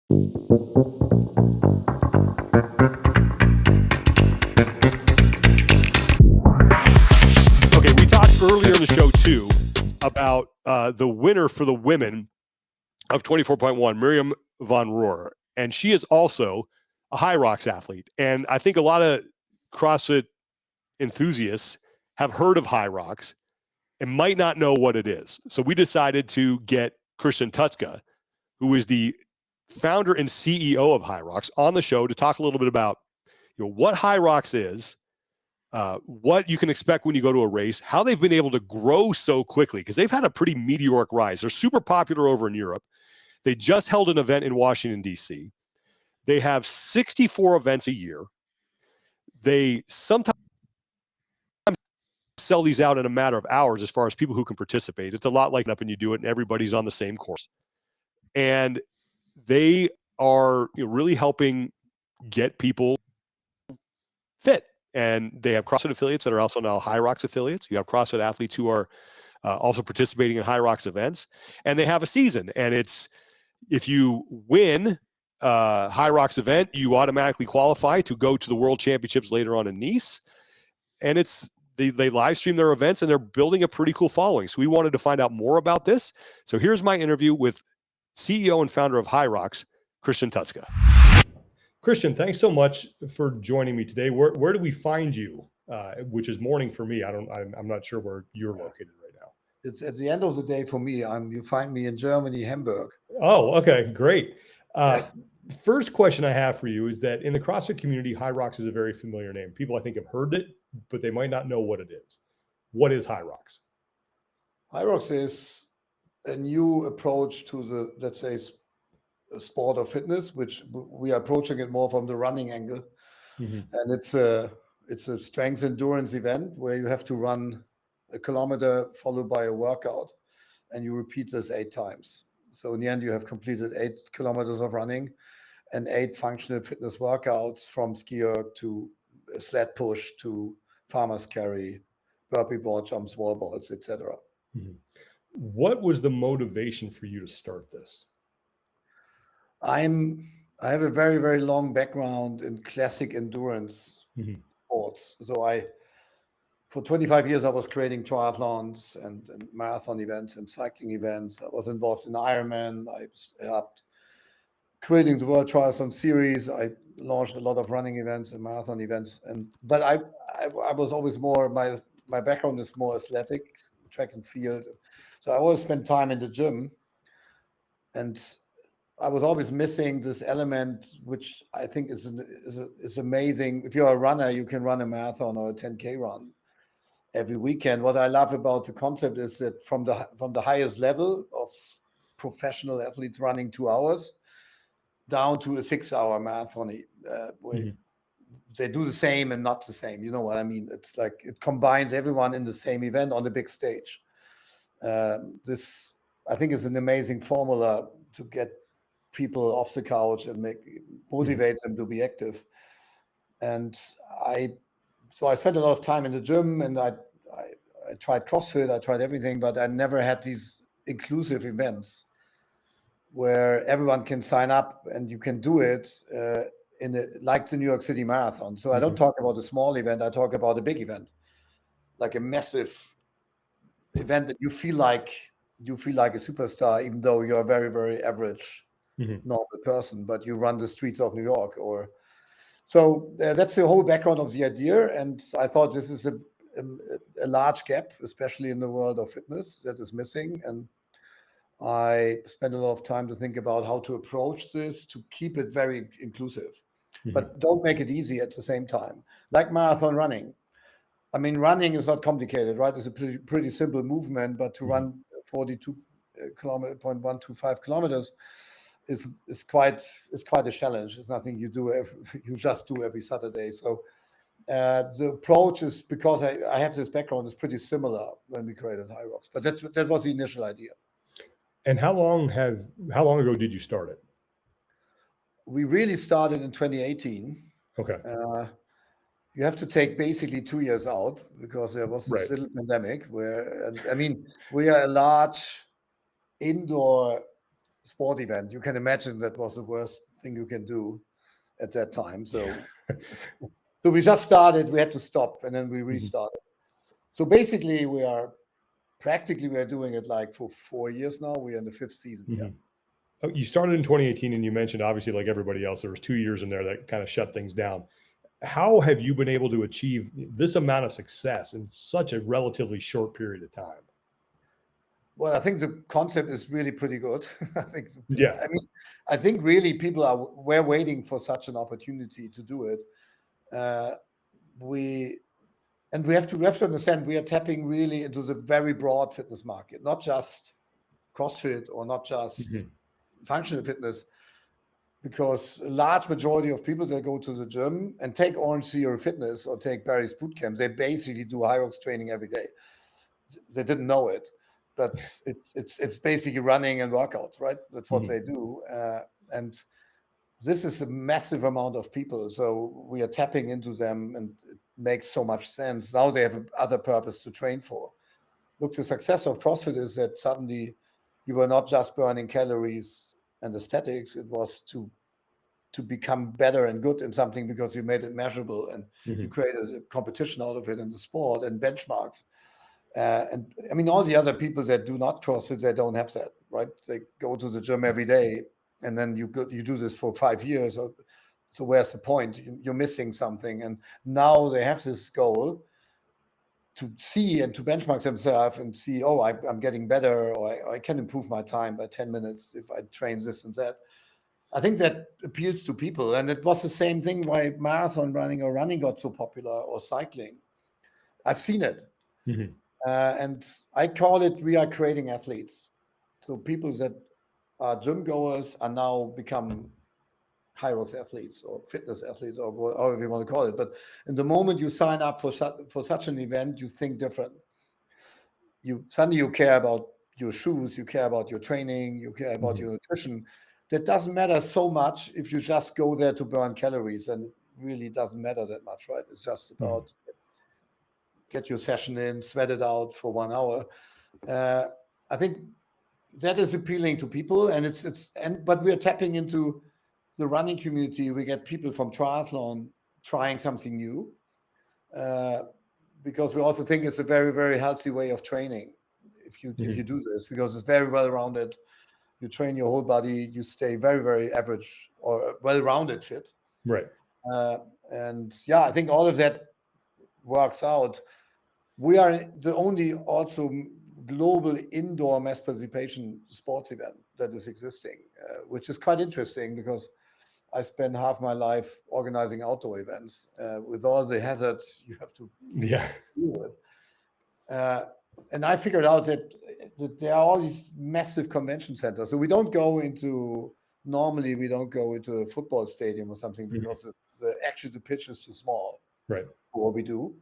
Okay, we talked earlier in the show too about the winner for the women of 24.1, Miriam von Rohr, and she is also a HYROX athlete. And I think a lot of CrossFit enthusiasts have heard of HYROX and might not know what it is. So we decided to get Christian Toetzke, who is the founder and CEO of HYROX, on the show to talk a little bit about what HYROX is, what you can expect when you go to a race, how they've been able to grow so quickly, because they've had a pretty meteoric rise. They're super popular over in Europe. They just held an event in Washington, D.C. They have 64 events a year. They sometimes sell these out in a matter of hours as far as people who can participate. It's a lot like up and you do it and everybody's on the same course. And they are really helping get people fit. And they have CrossFit affiliates that are also now HYROX affiliates. You have CrossFit athletes who are also participating in HYROX events. And they have a season. And it's, if you win a HYROX event, you automatically qualify to go to the World Championships later on in Nice. And it's, they live stream their events and they're building a pretty cool following. So we wanted to find out more about this. So here's my interview with CEO and founder of HYROX, Christian Toetzke. Christian, thanks so much for joining me today. Where do we find you? Which is morning for me. I'm not sure where you're located right now. It's at the end of the day for me. You find me in Germany, Hamburg. Oh, okay, great. First question I have for you is that in the CrossFit community, HYROX is a very familiar name. People, I think, have heard it, but they might not know what it is. What is HYROX? HYROX is a new approach to the, let's say, sport or fitness, which we are approaching it more from the running angle. Mm-hmm. And it's a strength endurance event where you have to run a kilometer followed by a workout, and you repeat this 8 times. So in the end, you have completed 8 kilometers of running and 8 functional fitness workouts, from ski erg to sled push to farmer's carry, burpee board jumps, wall balls, etc. Mm-hmm. What was the motivation for you to start this? I have a very, very long background in classic endurance sports. So for 25 years, I was creating triathlons and marathon events and cycling events. I was involved in Ironman. I helped creating the World Triathlon Series. I launched a lot of running events and marathon events. But I was always more, my background is more athletic, track and field. So I always spent time in the gym. And I was always missing this element, which I think is amazing. If you're a runner, you can run a marathon or a 10K run every weekend. What I love about the concept is that from the highest level of professional athletes running 2 hours down to a 6-hour marathon, where they do the same and not the same. You know what I mean? It's like it combines everyone in the same event on the big stage. This, I think, is an amazing formula to get people off the couch and motivate them to be active. And so I spent a lot of time in the gym, and I tried CrossFit, I tried everything, but I never had these inclusive events where everyone can sign up and you can do it like the New York City Marathon. So I don't talk about a small event, I talk about a big event, like a massive event that you feel like a superstar, even though you're a very, very average normal person, but you run the streets of New York. So that's the whole background of the idea. And I thought this is a large gap, especially in the world of fitness, that is missing. And I spent a lot of time to think about how to approach this to keep it very inclusive, but don't make it easy at the same time. Like marathon running. I mean, running is not complicated, right? It's a pretty simple movement, but to run 42.125 kilometers is quite a challenge. It's nothing you just do every Saturday. So the approach is, because I have this background, is pretty similar when we created HYROX. But that was the initial idea. And how long ago did you start it? We really started in 2018. Okay. You have to take basically 2 years out because there was this little pandemic we are a large indoor sport event. You can imagine that was the worst thing you can do at that time. So we just started, we had to stop, and then we restarted. So basically we are doing it like for 4 years now. We're in the 5th season. Yeah. You started in 2018, and you mentioned, obviously, like everybody else, there was 2 years in there that kind of shut things down. How have you been able to achieve this amount of success in such a relatively short period of time? Well, I think the concept is really pretty good. I think, Yeah. I think really people were waiting for such an opportunity to do it. We have to understand, we are tapping really into the very broad fitness market, not just CrossFit or not just functional fitness, because a large majority of people that go to the gym and take Orange Theory Fitness or take Barry's boot camps, they basically do HYROX training every day. They didn't know it, but it's basically running and workouts, right? That's what they do. And this is a massive amount of people. So we are tapping into them, and it makes so much sense. Now they have other purpose to train for. Look, the success of CrossFit is that suddenly you were not just burning calories and aesthetics. It was to become better and good in something because you made it measurable, and you created a competition out of it in the sport and benchmarks. And I mean, all the other people that do not CrossFit, they don't have that, right? They go to the gym every day, and then you do this for 5 years. So where's the point? You're missing something. And now they have this goal to see and to benchmark themselves and see, oh, I'm getting better, or I can improve my time by 10 minutes if I train this and that. I think that appeals to people. And it was the same thing why marathon running or running got so popular, or cycling. I've seen it. And I call it, we are creating athletes. So people that are gym goers are now become HYROX athletes or fitness athletes, or however you want to call it. But in the moment you sign up for such an event, you think different. Suddenly you care about your shoes, you care about your training, you care about your nutrition. That doesn't matter so much if you just go there to burn calories, and it really doesn't matter that much, right? It's just about get your session in, sweat it out for 1 hour. I think that is appealing to people, and but we are tapping into the running community. We get people from triathlon trying something new, because we also think it's a very, very healthy way of training if you do this, because it's very well rounded. You train your whole body, you stay very, very average or well-rounded fit. Right. And yeah, I think all of that works out. We are the only also global indoor mass participation sports event that is existing, which is quite interesting because I spent half my life organizing outdoor events with all the hazards you have to deal with. And I figured out that there are all these massive convention centers. So normally we don't go into a football stadium or something because actually the pitch is too small for what we do.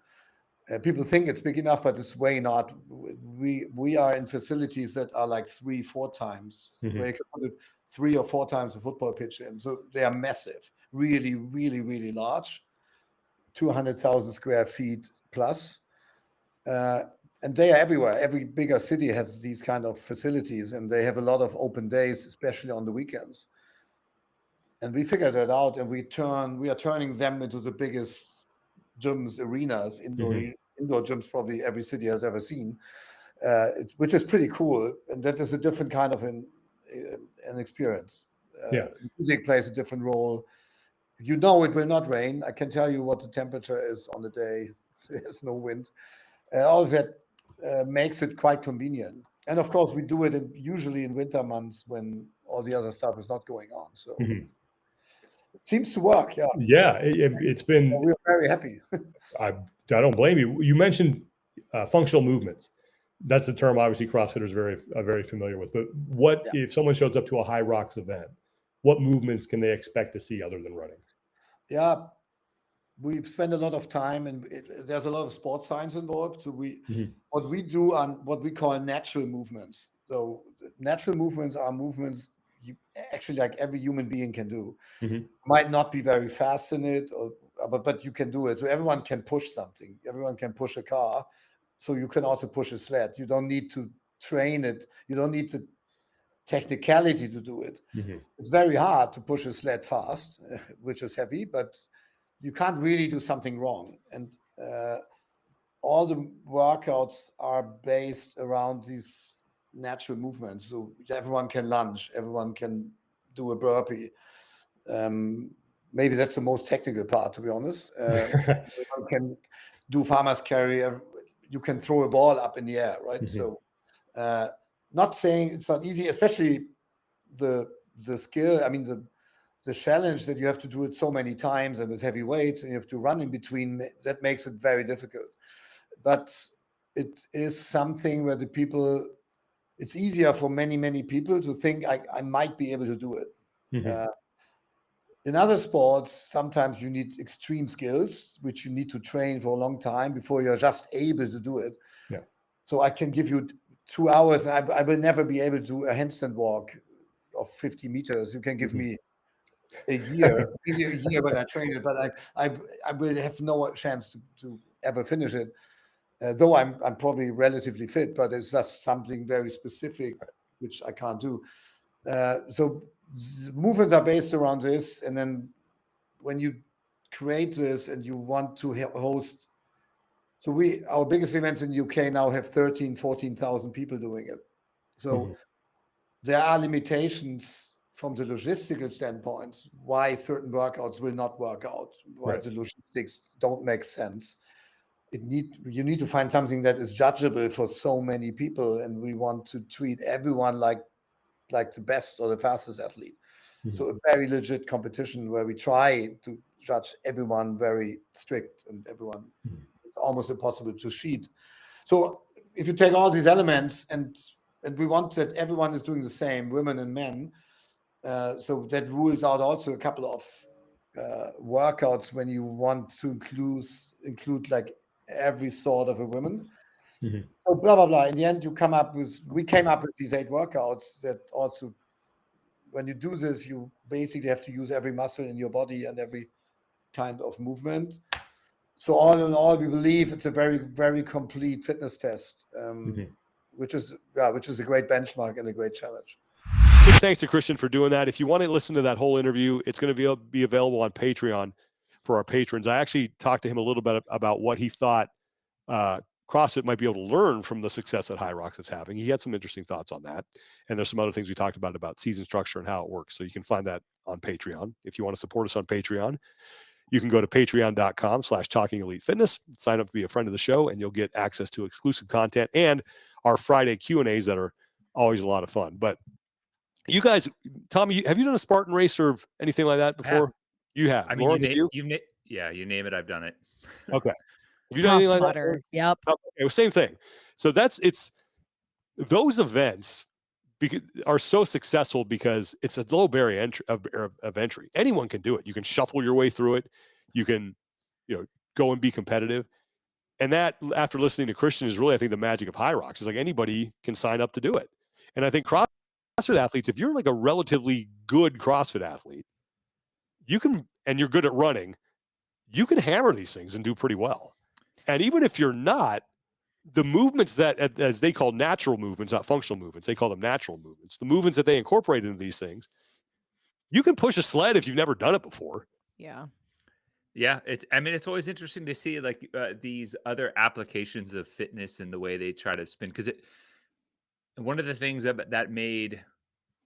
People think it's big enough, but it's way not. We are in facilities that are like 3-4 times, where you can put it 3 or 4 times a football pitch in. So they are massive, really, really, really large, 200,000 square feet plus. And they are everywhere. Every bigger city has these kind of facilities, and they have a lot of open days, especially on the weekends. And we figured that out, and we are turning them into the biggest gyms, arenas, indoor gyms probably every city has ever seen, which is pretty cool. And that is a different kind of an experience. Music plays a different role. It will not rain. I can tell you what the temperature is on the day. There's no wind. All of that makes it quite convenient. And of course, we do it usually in winter months when all the other stuff is not going on. So it seems to work. Yeah, it's been. We're very happy. I don't blame you. You mentioned functional movements. That's the term obviously CrossFitters are very familiar with. But what if someone shows up to a HYROX event? What movements can they expect to see other than running? Yeah, we spend a lot of time, and there's a lot of sports science involved. So what we do on what we call natural movements. So natural movements are movements you actually like every human being can do. Might not be very fast in it, but you can do it. So everyone can push something. Everyone can push a car. So you can also push a sled. You don't need to train it. You don't need to technicality to do it. It's very hard to push a sled fast, which is heavy, but you can't really do something wrong. And all the workouts are based around these natural movements. So everyone can lunge, everyone can do a burpee. Maybe that's the most technical part, to be honest. Everyone can do farmer's carry. You can throw a ball up in the air, right? So not saying it's not easy, especially the skill. I mean, the challenge that you have to do it so many times and with heavy weights, and you have to run in between, that makes it very difficult. But it is something where it's easier for many people to think I might be able to do it. In other sports, sometimes you need extreme skills, which you need to train for a long time before you're just able to do it. Yeah. So I can give you 2 hours, and I will never be able to do a handstand walk of 50 meters. You can give me a year, maybe a year when I train it, but I will have no chance to ever finish it. Though I'm probably relatively fit, but it's just something very specific which I can't do. So movements are based around this, and then when you create this and you want to host, so our biggest events in the UK now have 14,000 people doing it. So there are limitations from the logistical standpoint why certain workouts will not work out, why the logistics don't make sense. You need to find something that is judgeable for so many people, and we want to treat everyone like the best or the fastest athlete. So a very legit competition where we try to judge everyone very strict, and everyone, it's almost impossible to cheat. So if you take all these elements and we want that everyone is doing the same, women and men, so that rules out also a couple of workouts when you want to include like every sort of a woman. So blah blah blah. In the end, we came up with these 8 workouts that also, when you do this, you basically have to use every muscle in your body and every kind of movement. So all in all, we believe it's a very, very complete fitness test, which is a great benchmark and a great challenge. Big thanks to Christian for doing that. If you want to listen to that whole interview, it's going to be available on Patreon for our patrons. I actually talked to him a little bit about what he thought CrossFit might be able to learn from the success that HYROX is having. He had some interesting thoughts on that. And there's some other things we talked about season structure and how it works. So you can find that on Patreon. If you want to support us on Patreon, you can go to patreon.com/talkingelitefitness, sign up to be a friend of the show, and you'll get access to exclusive content and our Friday Q&As that are always a lot of fun. But you guys, Tommy, have you done a Spartan race or anything like that before? You have. I mean, Lauren, you name it, I've done it. Okay. Have you done anything like Mudder. that? Yep. Okay, well, same thing. So those events are so successful because it's a low barrier of entry. Anyone can do it. You can shuffle your way through it. You can, go and be competitive. And that, after listening to Christian, is really, I think, the magic of HYROX. Is like anybody can sign up to do it. And I think CrossFit athletes, if you're like a relatively good CrossFit athlete, and you're good at running, you can hammer these things and do pretty well. And even if you're not, the movements that, as they call natural movements, not functional movements, they call them natural movements, the movements that they incorporate into these things, you can push a sled if you've never done it before. Yeah. Yeah, it's always interesting to see like these other applications of fitness and the way they try to spin, because one of the things that made,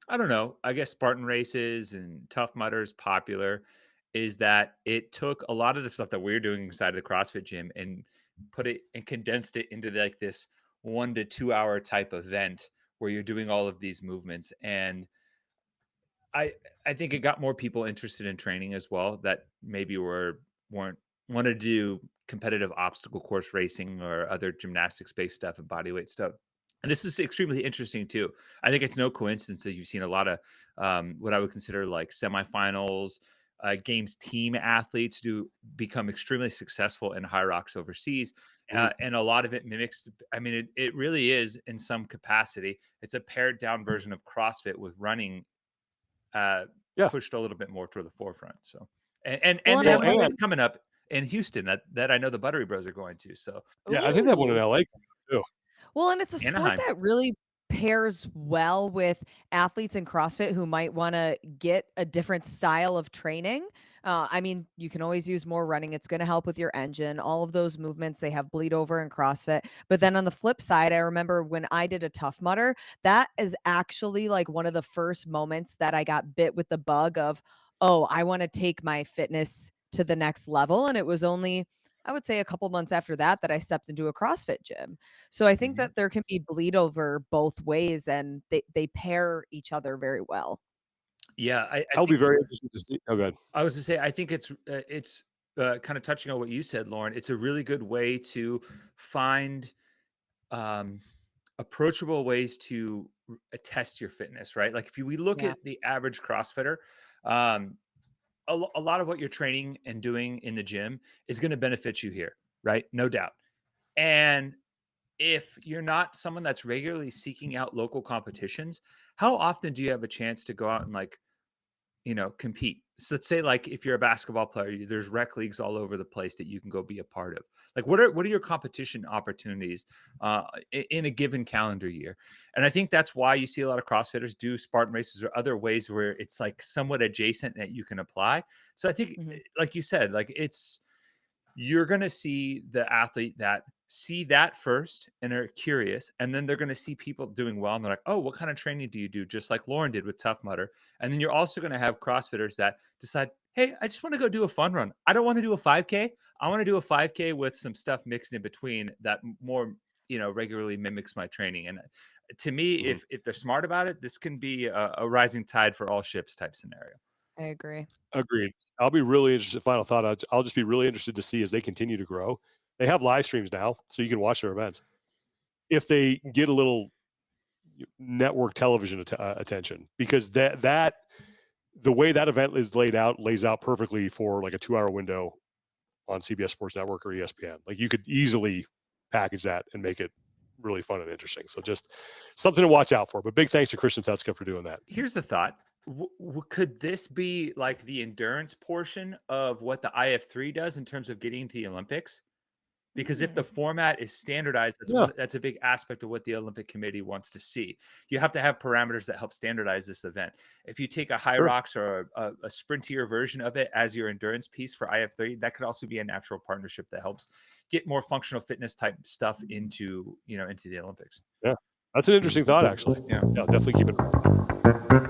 I don't know, I guess Spartan races and Tough Mudders popular is that it took a lot of the stuff that we're doing inside of the CrossFit gym and put it and condensed it into like this 1 to 2 hour type event where you're doing all of these movements. And I think it got more people interested in training as well, that maybe weren't want to do competitive obstacle course racing or other gymnastics based stuff and bodyweight stuff. And this is extremely interesting too. I think it's no coincidence that you've seen a lot of what I would consider like semifinals, games team athletes become extremely successful in HYROX overseas. And a lot of it mimics, it really is in some capacity. It's a pared down version of CrossFit with running pushed a little bit more toward the forefront. So, and there's an event coming up in Houston that I know the Buttery Bros are going to. So yeah, I think that one in LA too. Well, and it's a sport that really pairs well with athletes in CrossFit who might want to get a different style of training. I mean, you can always use more running. It's going to help with your engine. All of those movements, they have bleed over in CrossFit. But then on the flip side, I remember when I did a Tough Mudder, that is actually like one of the first moments that I got bit with the bug of, oh, I want to take my fitness to the next level. And it was only, I would say, a couple months after that that I stepped into a CrossFit gym. So I think that there can be bleed over both ways, and they pair each other very well. Yeah, I'll be very interested to see. Oh, good. I was to say, I think it's kind of touching on what you said, Lauren. It's a really good way to find approachable ways to test your fitness, right? Like if we look Yeah. at the average CrossFitter, um, a lot of what you're training and doing in the gym is going to benefit you here, right? No doubt. And if you're not someone that's regularly seeking out local competitions, how often do you have a chance to go out and like, compete? So let's say like if you're a basketball player, there's rec leagues all over the place that you can go be a part of. Like what are your competition opportunities in a given calendar year? And I think that's why you see a lot of CrossFitters do Spartan races or other ways where it's like somewhat adjacent that you can apply. So I think, like you said, like you're going to see the athlete that see that first and are curious, and then they're going to see people doing well and they're like, oh, what kind of training do you do? Just like Lauren did with Tough Mudder. And then you're also going to have CrossFitters that decide, hey, I just want to go do a fun run. I don't want to do a 5K. I want to do a 5K with some stuff mixed in between that more regularly mimics my training. And to me, if they're smart about it, this can be a rising tide for all ships type scenario. I agree. Agreed. I'll be really interested. Final thought. I'll just be really interested to see as they continue to grow. They have live streams now, so you can watch their events. If they get a little network television attention, because that the way that event is laid out lays out perfectly for like a 2-hour window on CBS Sports Network or ESPN. Like you could easily package that and make it really fun and interesting. So just something to watch out for. But big thanks to Christian Toetzke for doing that. Here's the thought. Could this be like the endurance portion of what the IF3 does in terms of getting to the Olympics? Because if the format is standardized, that's a big aspect of what the Olympic Committee wants to see. You have to have parameters that help standardize this event. If you take a HYROX or a sprintier version of it as your endurance piece for IF3, that could also be a natural partnership that helps get more functional fitness type stuff into the Olympics. Yeah, that's an interesting thought, actually. Yeah, definitely keep it.